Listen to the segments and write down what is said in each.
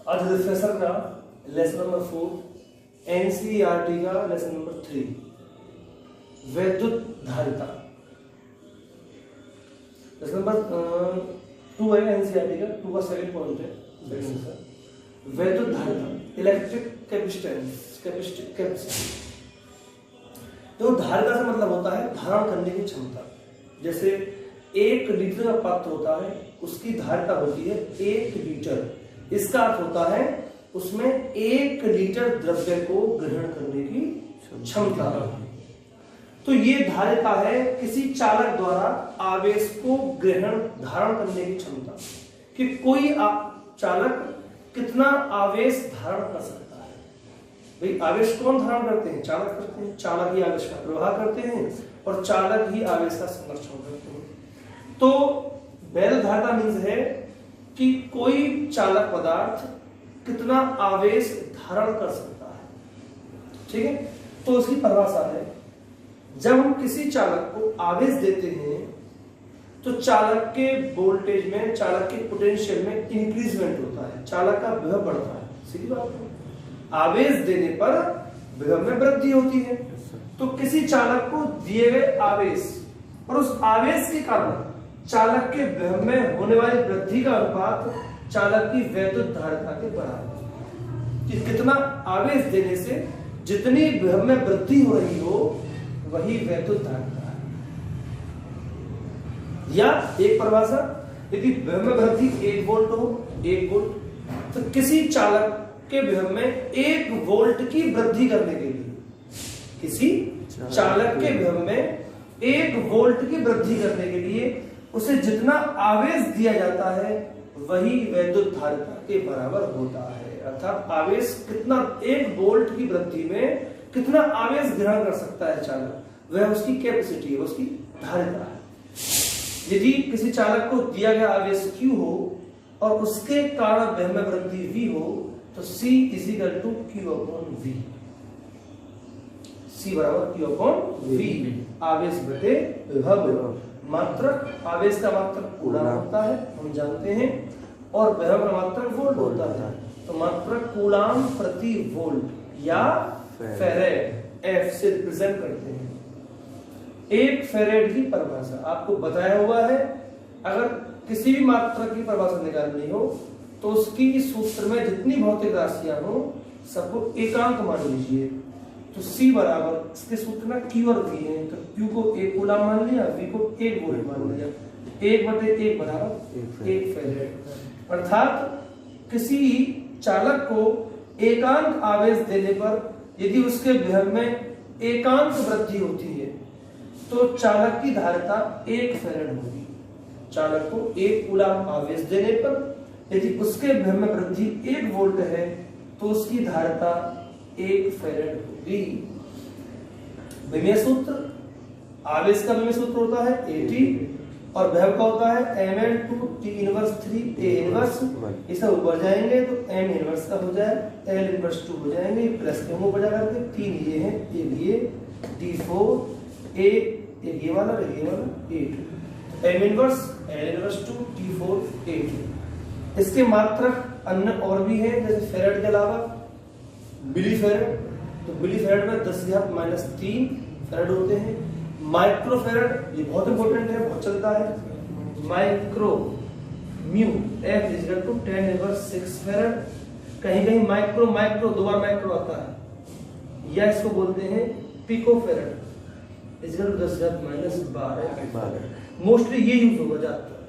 आज रिफ्रेशर का lesson number 4 NCERT का लेसन नंबर 3 वैद्युत धारिता। लेसन नंबर 2 है एनसीईआरटी का, 2 का सेकंड पॉइंट है वैद्युत धारिता, इलेक्ट्रिक कैपेसिटी। तो धारिता से मतलब होता है धारण करने की क्षमता। जैसे 1 लीटर का पात्र होता है, उसकी धारिता होती है 1 लीटर। इसका अर्थ होता है उसमें 1 लीटर द्रव्य को ग्रहण करने की क्षमता। तो ये धारिता है किसी चालक द्वारा आवेश को ग्रहण धारण करने की क्षमता, कि कोई चालक कितना आवेश धारण कर सकता है। भाई आवेश कौन धारण करते हैं? चालक करते हैं। चालक ही आवेश का प्रवाह करते हैं और चालक ही आवेश का संरक्षण करते हैं। तो वैद्युत धारिता मीन्स है कि कोई चालक पदार्थ कितना आवेश धारण कर सकता है। ठीक है, तो उसकी परिभाषा है, जब हम किसी चालक को आवेश देते हैं तो चालक के वोल्टेज में, चालक के पोटेंशियल में इंक्रीजमेंट होता है, चालक का विभव बढ़ता है। सीधी बात है, आवेश देने पर विभव में वृद्धि होती है। तो किसी चालक को दिए गए आवेश और उस आवेश के कारण चालक के विभव में होने वाली वृद्धि का अनुपात चालक की वैद्युत धारिता के बराबर। कि कितना आवेश देने से जितनी विभव में वृद्धि हो रही हो वही वैद्युत धारिता है। या एक परिभाषा, यदि विभव में वृद्धि 1 वोल्ट हो, 1 वोल्ट, तो किसी चालक के विभव में 1 वोल्ट की वृद्धि करने के लिए, किसी चालक के विभव में 1 वोल्ट की वृद्धि करने के लिए उसे जितना आवेश दिया जाता है वही वैद्युत धारिता के बराबर होता है। अर्थात आवेश कितना, 1 वोल्ट की वृद्धि में कितना आवेश ग्रहण कर सकता है चालक, वह उसकी कैपेसिटी है, उसकी धारिता है। यदि किसी चालक को दिया गया आवेश Q हो और उसके कारण विभव में वृद्धि V हो तो C = Q/V। C बराबर Q/V, आवेश बटे विभव। मात्रक, आवेश का मात्रक कूलाम होता है, हम जानते हैं, और विभव का मात्रक वोल्ट होता है। तो मात्रक कूलाम प्रति वोल्ट या फेरेड, F से रिप्रेजेंट करते हैं। 1 फेरेड की परिभाषा आपको बताया हुआ है। अगर किसी भी मात्रक की परिभाषा निकालनी हो तो उसकी सूत्र में जितनी भौतिक राशियां हो सबको एकांक मान लीजिए। तो C बराबर, इसके सूत्र में Q और V है, तो Q को 1 कूलाम मान लिया, V को 1 वोल्ट मान लिया। 1/1 बराबर 1 फेरेड। अर्थात किसी चालक को एकांक आवेश देने पर यदि उसके विभव में एकांक वृद्धि होती है तो चालक की धारिता 1 फेरेड होगी। चालक को 1 कूलाम आवेश देने पर यदि उसके विभव में वृद्धि 1 वोल्ट है तो उसकी धारिता 1 फेरेड होगी। विमेय सूत्र, आवेश का विमेय सूत्र होता है AT और विभव का होता है ml/2 T−3 A−1। इसे ऊपर जाएंगे तो m इनवर्स का हो जाए, L−2 हो जाएंगे, प्लस के मुंह पर जा करके 3 ये है, ये T4 A, ये वाला 8, m−1 L−2 T4 8। इसके मात्रक अन्य और भी हैं, जैसे फेरेड के अलावा मिली फेरेड, तो मिली फेरेड में 10⁻³ फेरेड होते हैं। माइक्रो फेरेड, ये बहुत इंपॉर्टेंट है, बहुत चलता है। Micro mu F = 10⁻6 फेरेड। कहीं कहीं माइक्रो 2 बार माइक्रो आता है, या इसको बोलते हैं पिको फेरेड = 10⁻12। मोस्टली ये यूज होगा ज्यादातर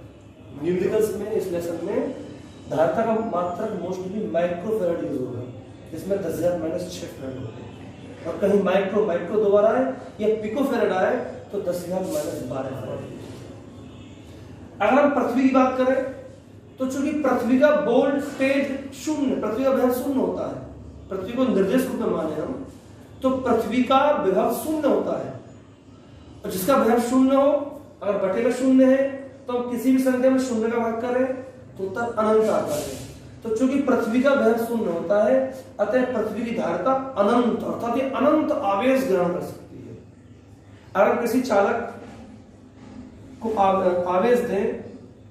न्यूमेरिकल्स में। इस लेसन में धारिता का मात्रक मोस्टली माइक्रो फेरेड यूज होगा, जिसमें 10⁻6 फेरेड होते हैं। और कहीं माइक्रो 2 बार आए या पिको फेरेड आए तो 10⁻12 फेरेड। अगर हम पृथ्वी की बात करें तो चूंकि पृथ्वी का वोल्टेज 0, पृथ्वी का विभव 0 होता है, पृथ्वी को निर्देश रूप में माने हम, तो पृथ्वी का विभव 0 होता है। और जिसका विभव 0 हो, अगर बटे में 0 है तो हम किसी भी संख्या में 0 का भाग करें तो उत्तर अनंत आता है। तो चूंकि पृथ्वी का विभव 0 होता है, अतः पृथ्वी की धारिता अनंत, अर्थात ये अनंत आवेश ग्रहण कर सकती है। अगर किसी चालक को आवेश दें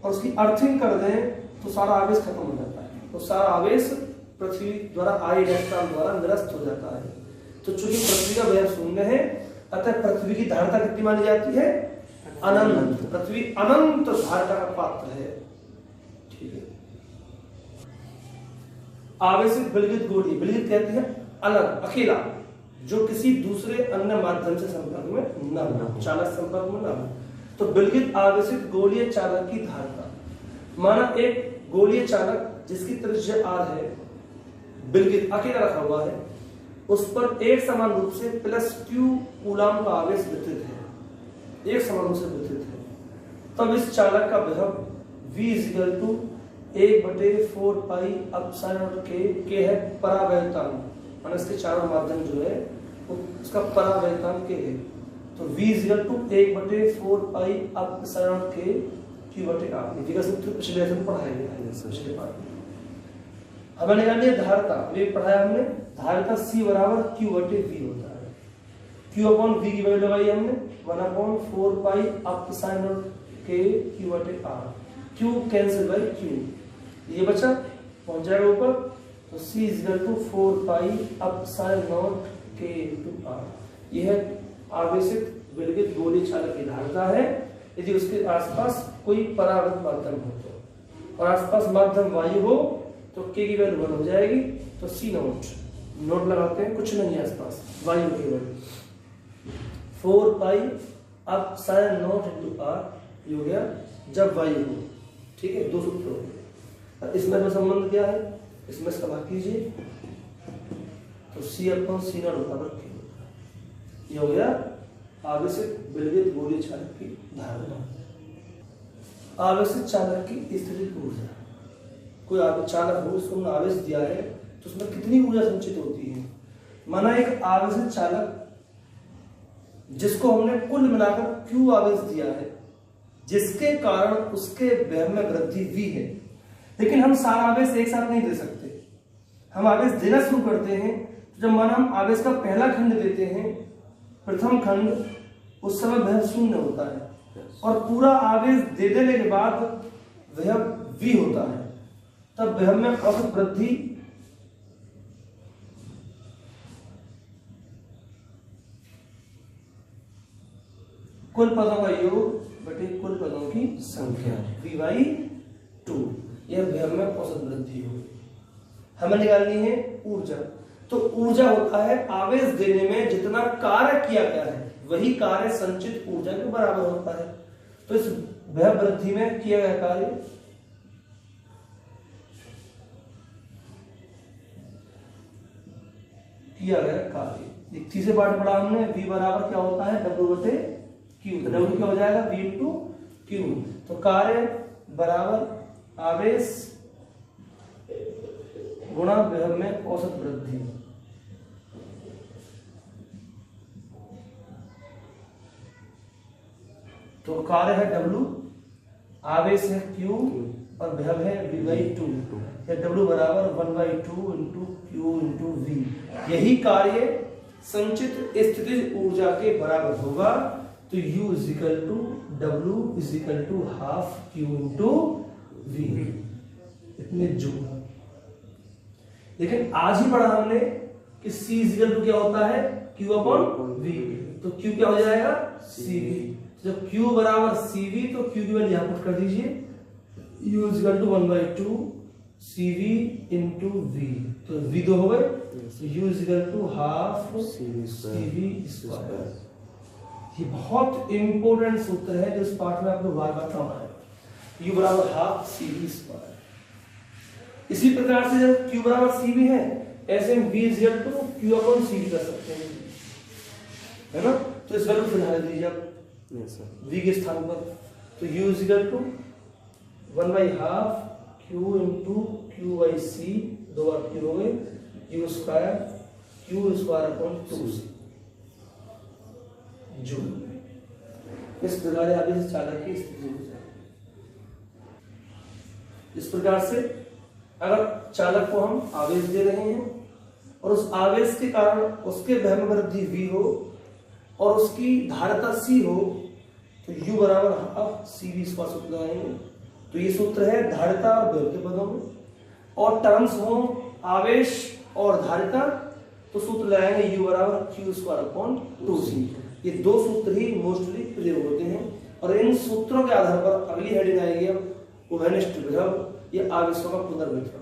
और उसकी अर्थिंग कर दें तो सारा आवेश खत्म हो जाता है। तो सारा आवेश पृथ्वी द्वारा आई इलेक्ट्रॉन द्वारा निरस्त हो जाता है। तो चूंकि पृथ्वी का वजन शून्य है, अतः पृथ्वी की धारिता कितनी मानी जाती है? अनंत। पृथ्वी अनंत धारिता का पात्र है। ठीक है। आवेशित विलगित गोलीय, विलगित कहती है अलग, अकेला, जो किसी दूसरे अन्य माध्यम से संपर्क में न हो, चालक संपर्क में न हो। तो विलगित आवेशित गोलीय चालक की धारिता, माना एक गोलीय चालक जिसकी त्रिज्या r है, विलगित अकेला रखा हुआ है, उस पर एक समान रूप से +q कूलाम का आवेश वितरित है, एक समान रूप से वितरित है। तब इस चालक का विभव v = 1/4 पाई एप्सिलॉन k है परावैद्युतांक, माने इसके चारों माध्यम जो है उसका परावैद्युतांक k है। तो v = 1/4 pi epsilon k q/r। ये सूत्र पिछले लेसन में पढ़ाया गया है, पिछले पाठ में। हमें निकालनी है धारिता, ये पढ़ाया हमने। धारिता C = q/v होता है। q/v की वैल्यू लगाई हमने 1/4 pi epsilon k q/r। q cancel bye q, ये बचा, पहुंच जाएगा ऊपर। तो C = 4 pi epsilon k × r। यह आवेशित विलगित गोलीय चालक की धारिता है यदि उसके आसपास कोई परावर्त माध्यम हो तो, और आसपास माध्यम वायु हो तो k की वैल्यू 1 हो जाएगी। तो C नोट लगाते हैं, कुछ नहीं है आसपास, वायु केवल 4 पाई एप्सिलॉन × r हो गया जब वायु हो। ठीक है, दो सूत्र हो गए। इसमें संबंध क्या है, इसमें इसका भाग कीजिए, तो C/C0 बराबर k, ये हो गया आवेशित विलगित गोलीय चालक की धारिता। आवेशित चालक की स्थितिज ऊर्जा, कोई चालक हो, उसको हमने आवेश दिया है तो उसमें कितनी ऊर्जा संचित होती है। माना एक आवेशित चालक जिसको हमने कुल मिलाकर Q आवेश दिया है, जिसके कारण उसके विभव में वृद्धि V है, लेकिन हम सारा आवेश एक साथ नहीं दे सकते। हम आवेश देना शुरू करते हैं तो जब माना हम आवेश का पहला खंड देते हैं, प्रथम खंड, उस समय विभव 0 होता है, और पूरा आवेश दे देने के बाद विभव V होता है। तब विभव में औसत वृद्धि कुल पदों का योग बटे कुल पदों की संख्या V/2, यह विभव में औसत वृद्धि होगी। हमें निकालनी है ऊर्जा। तो ऊर्जा होता है आवेश देने में जितना कार्य किया गया है वही कार्य संचित ऊर्जा के बराबर होता है। तो इस विभव वृद्धि में किया गया कार्य एक तीसरे पार्ट पढ़ा हमने, V बराबर क्या होता है W/Q। तो W क्या हो जाएगा V/Q। तो कार्य बराबर आवेश गुणा विभव में औसत वृद्धि। तो कार्य है W, आवेश है Q और विभव है V/2। W बराबर 1/2 × Q × V। यही कार्य संचित स्थितिज ऊर्जा के बराबर होगा। तो U = W = ½ Q × V, इतने जूल। लेकिन आज ही पढ़ा हमने कि C = क्या होता है Q/V। तो Q क्या हो जाएगा CV। जब Q बराबर CV तो Q की वैल्यू यहां पुट कर दीजिए, U = 1/2 CV × V। तो V 2 हो गए, तो U = ½ CV²। ये बहुत इंपॉर्टेंट सूत्र है जो इस पाठ में आपको बार बार काम आएगा। U बराबर ½ CV²। इसी प्रकार से जब Q बराबर CV है, ऐसे हम V = Q/CV कर सकते हैं, है ना। तो इस वैल्यू फिलहाल दीजिए आप V के स्थान पर। तो U = 1/2 Q × Q/C, 2 बार Q हो गए, U² Q²/2C जूल। इस प्रकार आवेश चालक की स्थिति हो जाए। इस प्रकार से अगर चालक को हम आवेश दे रहे हैं और उस आवेश के कारण उसके विभव में वृद्धि V हो और उसकी धारिता C हो, तो U बराबर ½ CV² सूत्र लगाएंगे। तो ये सूत्र है धारिता और विभव के पदों में, और टर्म्स हो आवेश और धारिता, तो सूत्र लगाएंगे U बराबर Q²/2c। ये दो सूत्र ही मोस्टली प्रयोग होते हैं और इन सूत्रों के आधार पर अगली हेडिंग आएगी अब उभयनिष्ठ विभव, ये आवेशों का पुनर्वितरण।